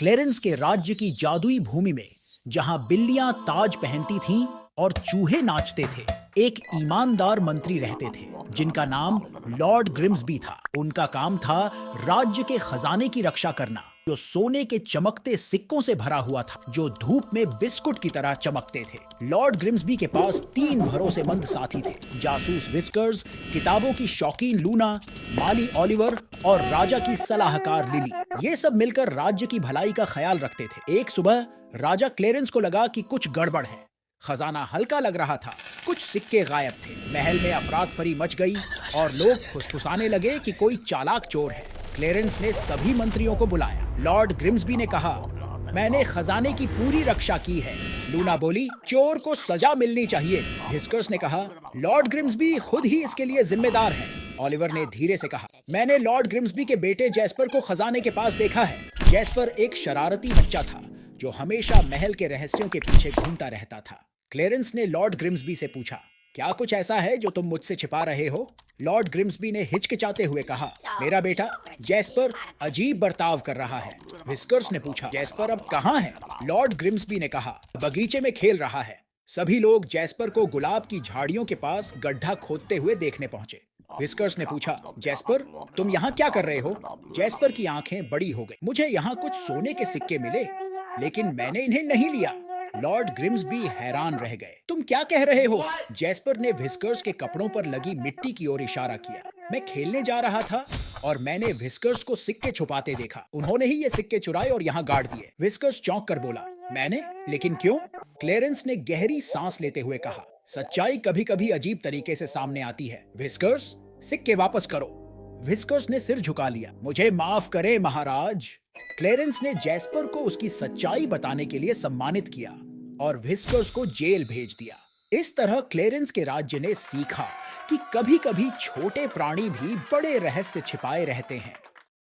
Clearance के राज्य की जादुई भूमि में जहां बिल्लियां ताज पहनती थीं और चूहे नाचते थे, एक ईमानदार मंत्री रहते थे जिनका नाम लॉर्ड ग्रिम्सबी था। उनका काम था राज्य के खजाने की रक्षा करना, जो सोने के चमकते सिक्कों से भरा हुआ था, जो धूप में बिस्कुट की तरह चमकते थे। लॉर्ड ग्रिम्सबी के पास 3 भरोसेमंद साथी थे: जासूस विस्कर्स, किताबों की शौकीन लूना, माली ओलिवर और राजा की सलाहकार लिली। ये सब मिलकर राज्य की भलाई का ख्याल रखते थे। एक सुबह राजा क्लेरेंस को लगा कि कुछ गड़बड़ है। खजाना हल्का लग रहा था, कुछ सिक्के गायब थे। महल में अफरातफरी मच गई और लोग फुसफुसाने लगे कि कोई चालाक चोर है। क्लेरेंस ने सभी मंत्रियों को बुलाया। लॉर्ड ग्रिम्सबी ने कहा, मैंने खजाने की पूरी रक्षा की है। लूना बोली, चोर को सजा मिलनी चाहिए। विस्कर्स ने कहा, लॉर्ड ग्रिम्सबी खुद ही इसके लिए जिम्मेदार हैं। ओलिवर ने धीरे से कहा, मैंने लॉर्ड ग्रिम्सबी के बेटे जैस्पर को खजाने के पास देखा है। जैस्पर एक शरारती बच्चा था जो हमेशा महल के रहस्यों के पीछे घूमता रहता था। क्लेरेंस ने लॉर्ड ग्रिम्सबी से पूछा, क्या कुछ ऐसा है जो तुम मुझसे छिपा रहे हो? लॉर्ड ग्रिम्सबी ने हिचकिचाते हुए कहा, मेरा बेटा जैस्पर अजीब बर्ताव कर रहा है। विस्कर्स ने पूछा, जैस्पर अब कहाँ है? लॉर्ड ग्रिम्सबी ने कहा, बगीचे में खेल रहा है। सभी लोग जैस्पर को गुलाब की झाड़ियों के पास गड्ढा खोदते हुए देखने पहुंचे। विस्कर्स ने पूछा, जैस्पर तुम यहाँ क्या कर रहे हो? जैस्पर की आंखें बड़ी हो गई। मुझे यहाँ कुछ सोने के सिक्के मिले, लेकिन मैंने इन्हें नहीं लिया। लॉर्ड ग्रिम्सबी हैरान रह गए। तुम क्या कह रहे हो? जैस्पर ने विस्कर्स के कपड़ों पर लगी मिट्टी की ओर इशारा किया। मैं खेलने जा रहा था और मैंने विस्कर्स को सिक्के छुपाते देखा। उन्होंने ही ये सिक्के चुराए और यहाँ गाड़ दिए। विस्कर्स चौंक कर बोला, मैंने? लेकिन क्यों? क्लेरेंस ने गहरी सांस लेते हुए कहा, सच्चाई कभी कभी अजीब तरीके से सामने आती है। विस्कर्स, सिक्के वापस करो। विस्कर्स ने सिर झुका लिया। मुझे माफ करें महाराज। क्लेरेंस ने जैस्पर को उसकी सच्चाई बताने के लिए सम्मानित किया और विस्कर्स को जेल भेज दिया। इस तरह क्लेरेंस के राज्य ने सीखा कि कभी-कभी छोटे प्राणी भी बड़े रहस्य छिपाए रहते हैं।